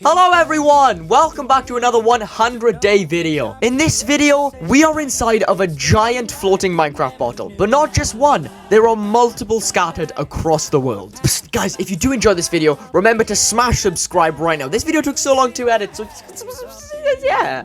Hello everyone, welcome back to another 100-day video. In this video, we are inside of a giant floating Minecraft bottle, but not just one, there are multiple scattered across the world. Psst, guys, if you do enjoy this video, remember to smash subscribe right now. This video took so long to edit, so yeah.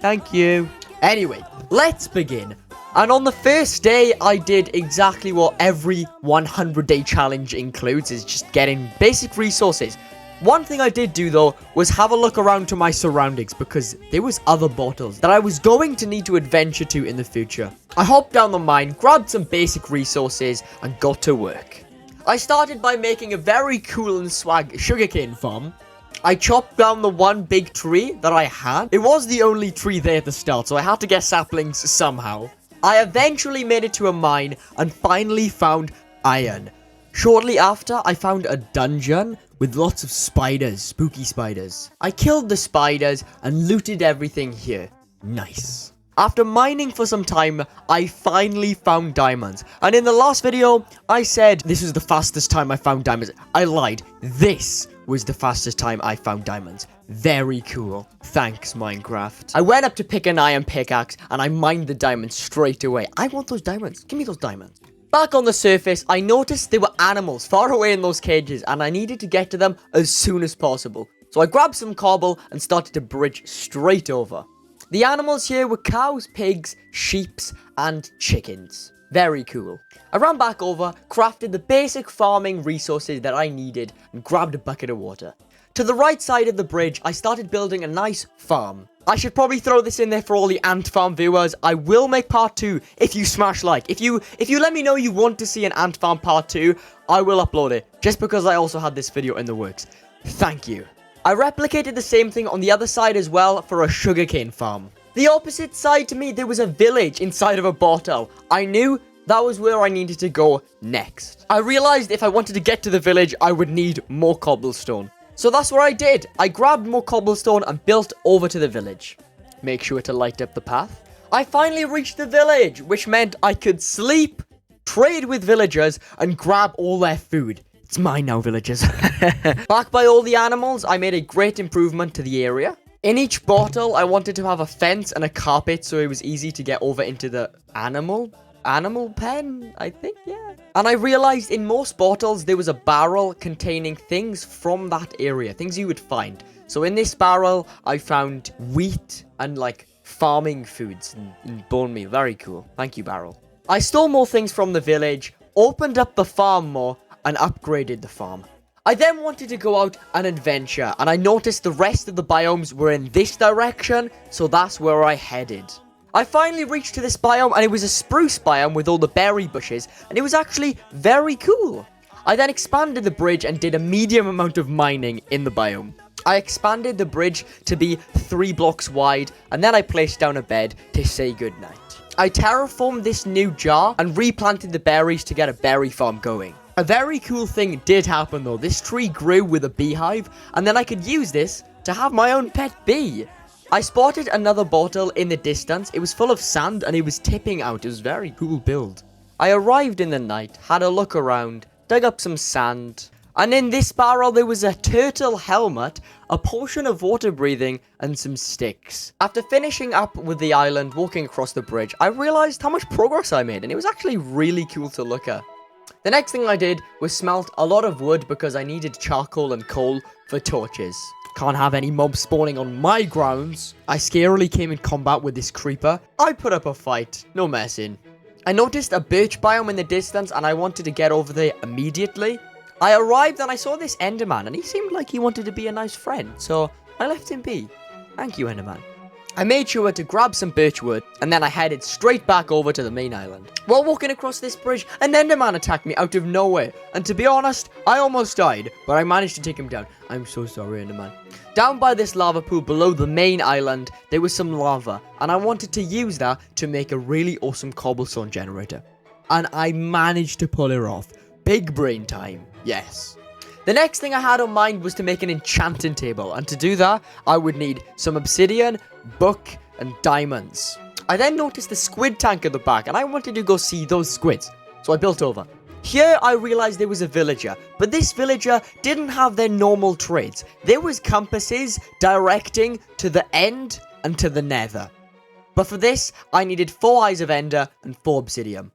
Thank you. Anyway, let's begin. And on the first day, I did exactly what every 100-day challenge includes, is just getting basic resources. One thing I did do, though, was have a look around to my surroundings, because there was other bottles that I was going to need to adventure to in the future. I hopped down the mine, grabbed some basic resources, and got to work. I started by making a very cool and swag sugarcane farm. I chopped down the one big tree that I had. It was the only tree there at the start, so I had to get saplings somehow. I eventually made it to a mine, and finally found iron. Shortly after, I found a dungeon with lots of spiders, spooky spiders. I killed the spiders and looted everything here. Nice. After mining for some time, I finally found diamonds. And in the last video, I said this was the fastest time I found diamonds. I lied. This was the fastest time I found diamonds. Very cool. Thanks, Minecraft. I went up to pick an iron pickaxe and I mined the diamonds straight away. I want those diamonds. Give me those diamonds. Back on the surface, I noticed there were animals far away in those cages, and I needed to get to them as soon as possible. So I grabbed some cobble and started to bridge straight over. The animals here were cows, pigs, sheep, and chickens. Very cool. I ran back over, crafted the basic farming resources that I needed, and grabbed a bucket of water. To the right side of the bridge, I started building a nice farm. I should probably throw this in there for all the ant farm viewers. I will make part 2 if you smash like. If you let me know you want to see an ant farm part 2, I will upload it. Just because I also had this video in the works. Thank you. I replicated the same thing on the other side as well for a sugarcane farm. The opposite side to me, there was a village inside of a bottle. I knew that was where I needed to go next. I realized if I wanted to get to the village, I would need more cobblestone. So that's what I did. I grabbed more cobblestone and built over to the village. Make sure to light up the path. I finally reached the village, which meant I could sleep, trade with villagers, and grab all their food. It's mine now, villagers. Back by all the animals, I made a great improvement to the area. In each bottle, I wanted to have a fence and a carpet so it was easy to get over into the animal pen, I think, yeah. And I realized in most bottles there was a barrel containing things from that area, things you would find. So in this barrel, I found wheat and like farming foods and bone meal. Very cool. Thank you, barrel. I stole more things from the village, opened up the farm more, and upgraded the farm. I then wanted to go out and adventure, and I noticed the rest of the biomes were in this direction, so that's where I headed. I finally reached to this biome, and it was a spruce biome with all the berry bushes, and it was actually very cool. I then expanded the bridge and did a medium amount of mining in the biome. I expanded the bridge to be 3 blocks wide, and then I placed down a bed to say goodnight. I terraformed this new jar and replanted the berries to get a berry farm going. A very cool thing did happen though. This tree grew with a beehive, and then I could use this to have my own pet bee. I spotted another bottle in the distance. It was full of sand and it was tipping out. It was a very cool build. I arrived in the night, had a look around, dug up some sand, and in this barrel there was a turtle helmet, a potion of water breathing, and some sticks. After finishing up with the island, walking across the bridge, I realized how much progress I made, and it was actually really cool to look at. The next thing I did was smelt a lot of wood because I needed charcoal and coal for torches. Can't have any mobs spawning on my grounds. I scarily came in combat with this creeper. I put up a fight, no messing. I noticed a birch biome in the distance and I wanted to get over there immediately. I arrived and I saw this enderman and he seemed like he wanted to be a nice friend, so I left him be. Thank you, enderman. I made sure to grab some birch wood, and then I headed straight back over to the main island. While walking across this bridge, an enderman attacked me out of nowhere, and to be honest, I almost died, but I managed to take him down. I'm so sorry, enderman. Down by this lava pool below the main island, there was some lava, and I wanted to use that to make a really awesome cobblestone generator. And I managed to pull it off. Big brain time, yes. The next thing I had on mind was to make an enchanting table, and to do that, I would need some obsidian, book, and diamonds. I then noticed the squid tank at the back, and I wanted to go see those squids, so I built over. Here, I realized there was a villager, but this villager didn't have their normal trades. There was compasses directing to the end and to the nether. But for this, I needed 4 eyes of ender and 4 obsidian.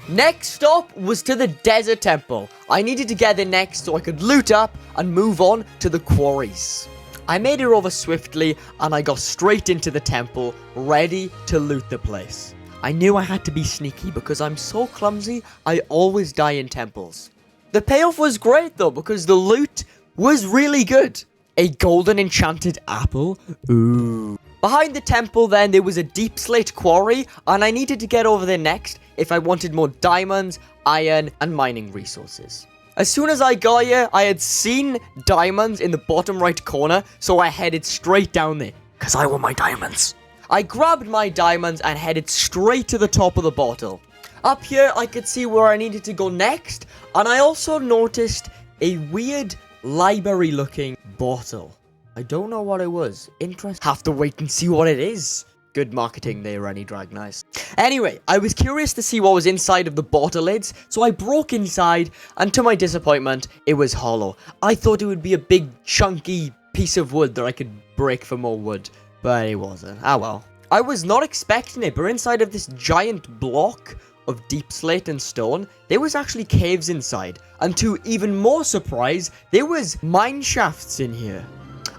Next stop was to the desert temple. I needed to get there next so I could loot up and move on to the quarries. I made it over swiftly and I got straight into the temple, ready to loot the place. I knew I had to be sneaky because I'm so clumsy, I always die in temples. The payoff was great though because the loot was really good. A golden enchanted apple? Ooh. Behind the temple then there was a deep slate quarry and I needed to get over there next if I wanted more diamonds, iron and mining resources. As soon as I got here, I had seen diamonds in the bottom right corner, so I headed straight down there because I want my diamonds. I grabbed my diamonds and headed straight to the top of the bottle. Up here, I could see where I needed to go next, and I also noticed a weird library-looking bottle. I don't know what it was. Interesting. Have to wait and see what it is. Good marketing there, Rennie Drag. Nice. Anyway, I was curious to see what was inside of the bottle lids, so I broke inside, and to my disappointment, it was hollow. I thought it would be a big, chunky piece of wood that I could break for more wood. But it wasn't. Ah well. I was not expecting it, but inside of this giant block of deep slate and stone, there was actually caves inside. And to even more surprise, there was mine shafts in here.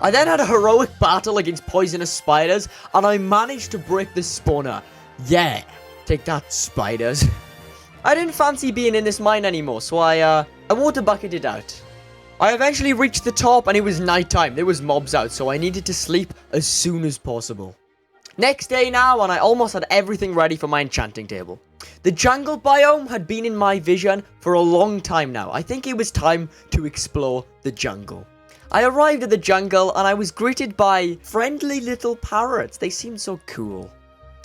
I then had a heroic battle against poisonous spiders, and I managed to break the spawner. Yeah. Take that, spiders. I didn't fancy being in this mine anymore, so I water bucketed out. I eventually reached the top and it was nighttime. There was mobs out, so I needed to sleep as soon as possible. Next day now, and I almost had everything ready for my enchanting table. The jungle biome had been in my vision for a long time now. I think it was time to explore the jungle. I arrived at the jungle and I was greeted by friendly little parrots. They seemed so cool.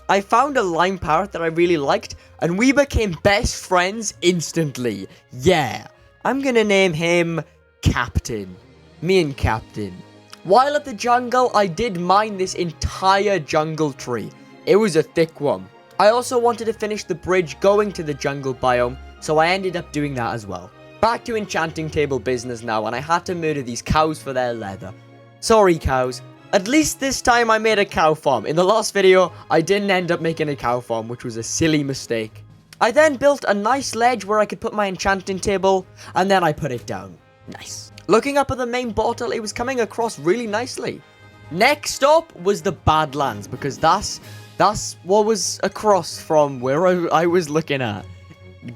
I found a lime parrot that I really liked and we became best friends instantly. Yeah, I'm gonna name him Captain. Me and Captain. While at the jungle, I did mine this entire jungle tree. It was a thick one. I also wanted to finish the bridge going to the jungle biome, so I ended up doing that as well. Back to enchanting table business now, and I had to murder these cows for their leather. Sorry, cows. At least this time I made a cow farm. In the last video, I didn't end up making a cow farm, which was a silly mistake. I then built a nice ledge where I could put my enchanting table, and then I put it down. Nice. Looking up at the main bottle, it was coming across really nicely. Next up was the Badlands, because that's what was across from where I was looking at.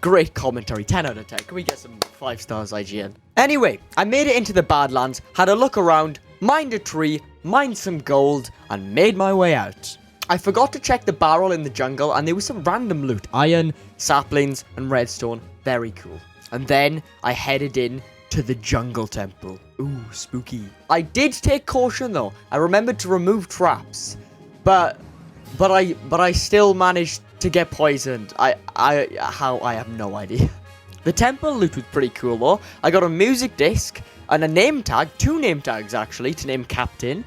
Great commentary, 10 out of 10. Can we get some 5 stars, IGN? Anyway, I made it into the Badlands, had a look around, mined a tree, mined some gold, and made my way out. I forgot to check the barrel in the jungle, and there was some random loot. Iron, saplings, and redstone. Very cool. And then I headed in to the jungle temple. Ooh, spooky. I did take caution though. I remembered to remove traps. But I still managed to get poisoned. How, I have no idea. The temple loot was pretty cool though. I got a music disc and a name tag, 2 name tags actually, to name Captain.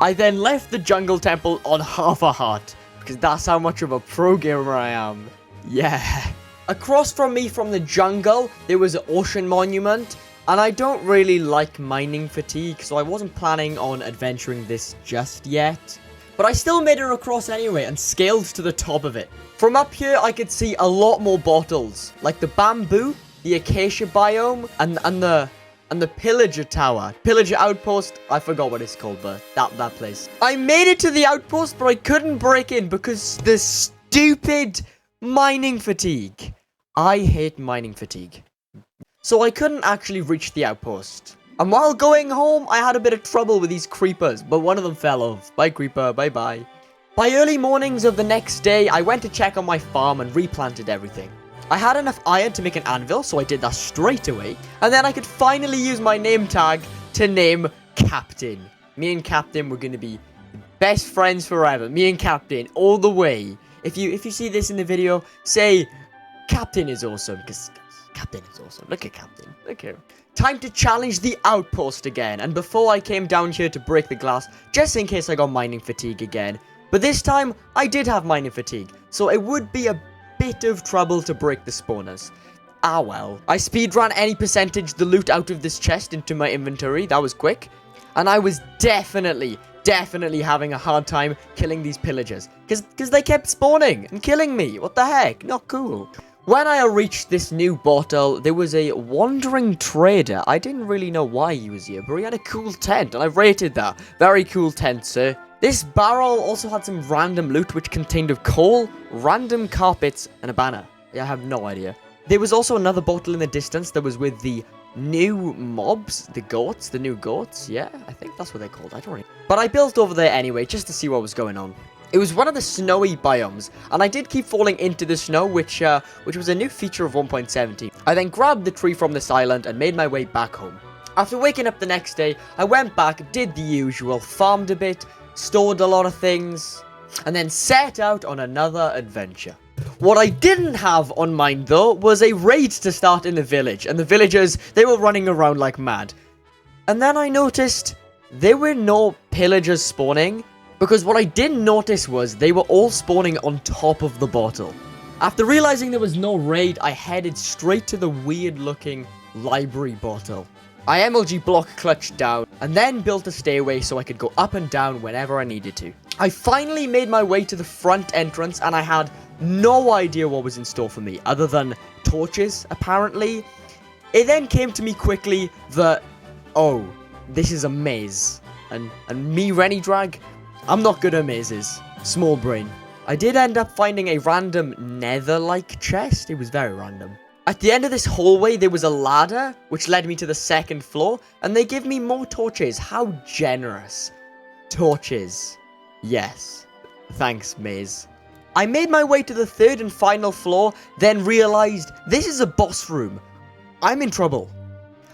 I then left the jungle temple on half a heart, because that's how much of a pro gamer I am. Yeah. Across from me from the jungle, there was an ocean monument, and I don't really like mining fatigue, so I wasn't planning on adventuring this just yet. But I still made it across anyway, and scaled to the top of it. From up here, I could see a lot more bottles, like the bamboo, the acacia biome, and the pillager tower. Pillager outpost, I forgot what it's called, but that place. I made it to the outpost, but I couldn't break in because the stupid mining fatigue. I hate mining fatigue. So I couldn't actually reach the outpost. And while going home, I had a bit of trouble with these creepers, but one of them fell off. Bye, creeper. Bye-bye. By early mornings of the next day, I went to check on my farm and replanted everything. I had enough iron to make an anvil, so I did that straight away. And then I could finally use my name tag to name Captain. Me and Captain were going to be best friends forever. Me and Captain all the way. If you see this in the video, say Captain is awesome, because Captain is awesome. Look at Captain. Look at him. Time to challenge the outpost again. And before I came down here to break the glass, just in case I got mining fatigue again. But this time, I did have mining fatigue. So it would be a bit of trouble to break the spawners. Ah well. I speedran any percentage the loot out of this chest into my inventory. That was quick. And I was definitely having a hard time killing these pillagers. Because they kept spawning and killing me. What the heck? Not cool. When I reached this new bottle, there was a wandering trader. I didn't really know why he was here, but he had a cool tent, and I rated that. Very cool tent, sir. This barrel also had some random loot, which contained of coal, random carpets, and a banner. I have no idea. There was also another bottle in the distance that was with the new mobs, the new goats. Yeah, I think that's what they're called. I don't really. But I built over there anyway, just to see what was going on. It was one of the snowy biomes, and I did keep falling into the snow, which was a new feature of 1.17. I then grabbed the tree from this island and made my way back home. After waking up the next day, I went back, did the usual, farmed a bit, stored a lot of things, and then set out on another adventure. What I didn't have on mine, though, was a raid to start in the village, and the villagers, they were running around like mad. And then I noticed there were no pillagers spawning, because what I didn't notice was they were all spawning on top of the bottle. After realizing there was no raid, I headed straight to the weird-looking library bottle. I MLG block clutched down, and then built a stairway so I could go up and down whenever I needed to. I finally made my way to the front entrance, and I had no idea what was in store for me, other than torches, apparently. It then came to me quickly that, oh, this is a maze. And me, Rennie Drag, I'm not good at mazes. Small brain. I did end up finding a random nether-like chest. It was very random. At the end of this hallway, there was a ladder, which led me to the second floor, and they give me more torches. How generous. Torches. Yes. Thanks, maze. I made my way to the third and final floor, then realized this is a boss room. I'm in trouble.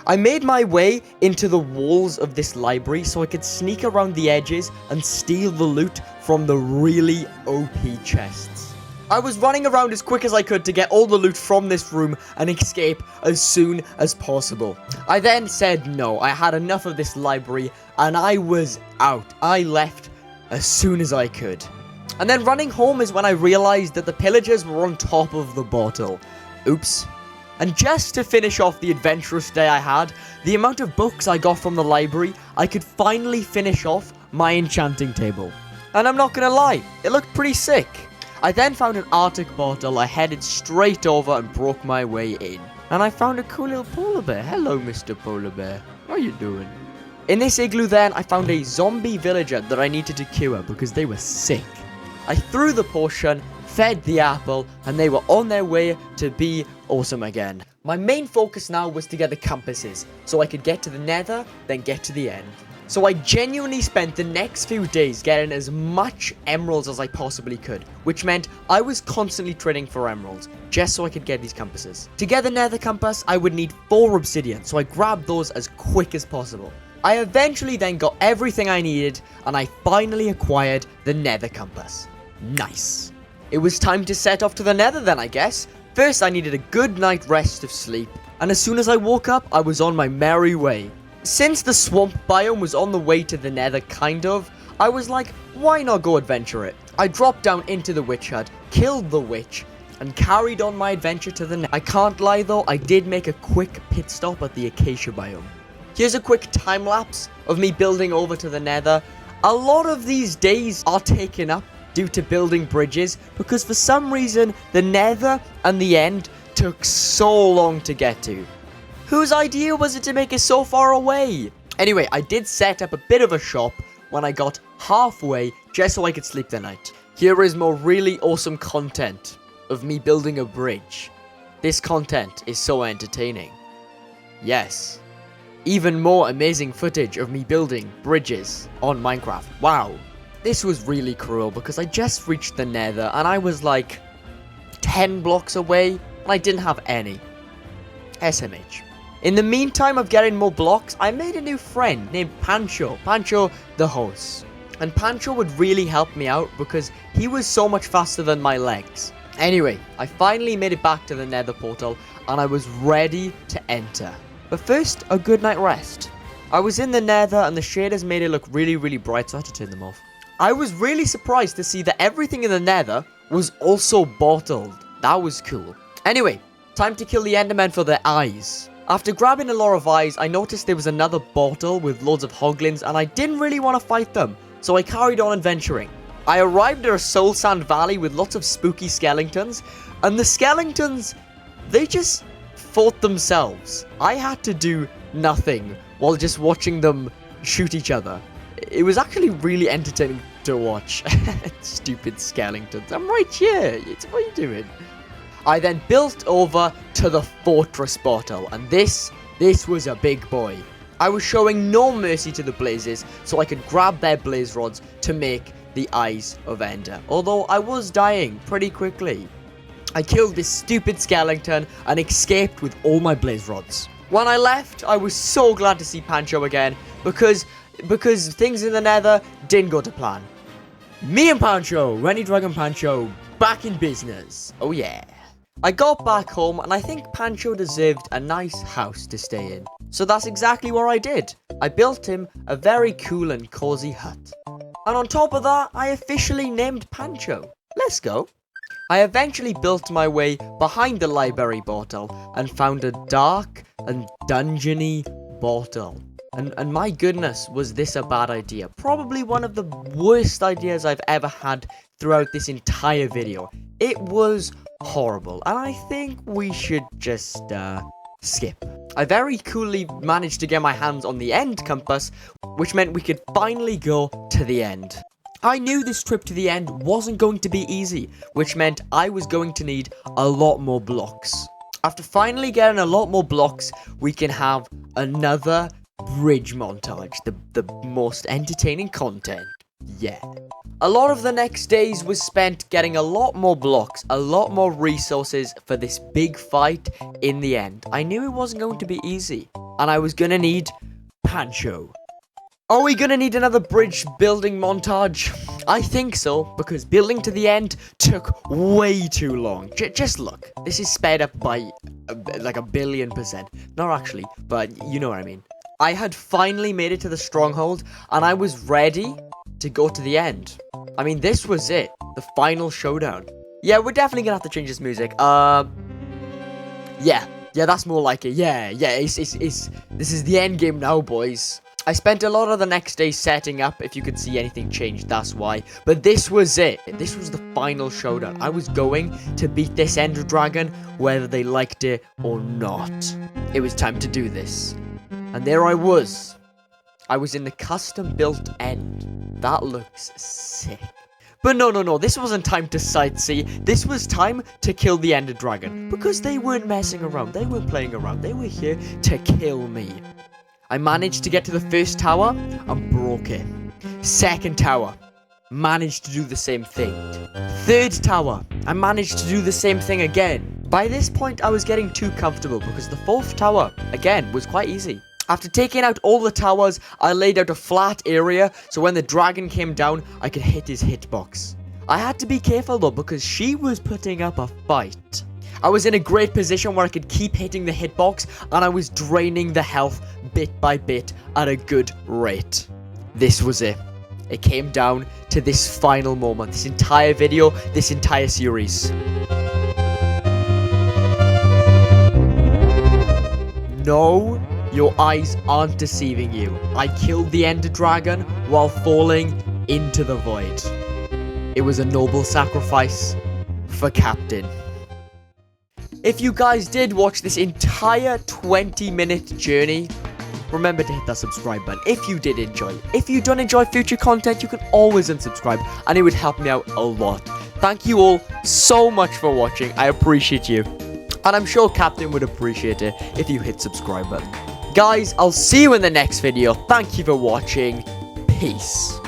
I made my way into the walls of this library so I could sneak around the edges and steal the loot from the really OP chests. I was running around as quick as I could to get all the loot from this room and escape as soon as possible. I then said no, I had enough of this library and I was out. I left as soon as I could. And then running home is when I realized that the pillagers were on top of the bottle. Oops. And just to finish off the adventurous day I had, the amount of books I got from the library, I could finally finish off my enchanting table. And I'm not gonna lie, it looked pretty sick. I then found an Arctic bottle, I headed straight over and broke my way in. And I found a cool little polar bear. Hello, Mr. Polar Bear. What are you doing? In this igloo then, I found a zombie villager that I needed to cure because they were sick. I threw the potion, fed the apple, and they were on their way to be awesome again. My main focus now was to get the compasses, so I could get to the nether, then get to the end. So I genuinely spent the next few days getting as much emeralds as I possibly could, which meant I was constantly trading for emeralds, just so I could get these compasses. To get the nether compass, I would need 4 obsidian, so I grabbed those as quick as possible. I eventually then got everything I needed, and I finally acquired the nether compass. Nice. It was time to set off to the nether then, I guess. First, I needed a good night rest of sleep, and as soon as I woke up, I was on my merry way. Since the swamp biome was on the way to the nether, kind of, I was like, why not go adventure it? I dropped down into the witch hut, killed the witch, and carried on my adventure to the nether. I can't lie though, I did make a quick pit stop at the acacia biome. Here's a quick time lapse of me building over to the nether. A lot of these days are taken up due to building bridges, because for some reason, the nether and the end took so long to get to. Whose idea was it to make it so far away? Anyway, I did set up a bit of a shop when I got halfway, just so I could sleep the night. Here is more really awesome content of me building a bridge. This content is so entertaining. Yes. Even more amazing footage of me building bridges on Minecraft. Wow. This was really cruel because I just reached the nether and I was like 10 blocks away and I didn't have any. SMH. In the meantime of getting more blocks, I made a new friend named Pancho. Pancho the host. And Pancho would really help me out because he was so much faster than my legs. Anyway, I finally made it back to the nether portal and I was ready to enter. But first, a good night rest. I was in the nether and the shaders made it look really, really bright, so I had to turn them off. I was really surprised to see that everything in the nether was also bottled. That was cool. Anyway, time to kill the endermen for their eyes. After grabbing a lot of eyes, I noticed there was another bottle with loads of hoglins and I didn't really want to fight them, so I carried on adventuring. I arrived at a soul sand valley with lots of spooky skeletons, and the skeletons, they just fought themselves. I had to do nothing while just watching them shoot each other. It was actually really entertaining to watch. Stupid skeletons. I'm right here. What are you doing? I then built over to the fortress bottle, and this was a big boy. I was showing no mercy to the blazes, so I could grab their blaze rods to make the eyes of Ender. Although I was dying pretty quickly. I killed this stupid skeleton and escaped with all my blaze rods. When I left, I was so glad to see Pancho again, because things in the nether didn't go to plan. Me and Pancho, Renny Dragon Pancho, back in business. Oh yeah. I got back home and I think Pancho deserved a nice house to stay in. So that's exactly what I did. I built him a very cool and cozy hut. And on top of that, I officially named Pancho. Let's go. I eventually built my way behind the library bottle and found a dark and dungeony bottle. And my goodness, was this a bad idea? Probably one of the worst ideas I've ever had throughout this entire video. It was horrible, and I think we should just skip. I very coolly managed to get my hands on the end compass, which meant we could finally go to the end. I knew this trip to the end wasn't going to be easy, which meant I was going to need a lot more blocks. After finally getting a lot more blocks, we can have another bridge montage, the most entertaining content. Yeah. A lot of the next days was spent getting a lot more blocks, a lot more resources for this big fight in the end. I knew it wasn't going to be easy, and I was gonna need Pancho. Are we gonna need another bridge building montage? I think so, because building to the end took way too long. Just look, this is sped up by like 1,000,000,000%. Not actually, but you know what I mean. I had finally made it to the stronghold, and I was ready to go to the end. I mean, this was it. The final showdown. Yeah, we're definitely gonna have to change this music. Yeah, that's more like it. Yeah, this is the end game now, boys. I spent a lot of the next day setting up. If you could see anything changed, that's why. But this was it. This was the final showdown. I was going to beat this Ender Dragon, whether they liked it or not. It was time to do this. And there I was. I was in the custom-built end. That looks sick. But no, this wasn't time to sightsee. This was time to kill the Ender Dragon. Because they weren't messing around. They weren't playing around. They were here to kill me. I managed to get to the first tower and broke it. Second tower, managed to do the same thing. Third tower, I managed to do the same thing again. By this point, I was getting too comfortable because the fourth tower, again, was quite easy. After taking out all the towers, I laid out a flat area so when the dragon came down, I could hit his hitbox. I had to be careful though because she was putting up a fight. I was in a great position where I could keep hitting the hitbox and I was draining the health bit by bit at a good rate. This was it. It came down to this final moment, this entire video, this entire series. No, your eyes aren't deceiving you. I killed the Ender Dragon while falling into the void. It was a noble sacrifice for Captain. If you guys did watch this entire 20-minute journey, remember to hit that subscribe button if you did enjoy. If you don't enjoy future content, you can always unsubscribe and it would help me out a lot. Thank you all so much for watching. I appreciate you. And I'm sure Captain would appreciate it if you hit subscribe button. Guys, I'll see you in the next video. Thank you for watching. Peace.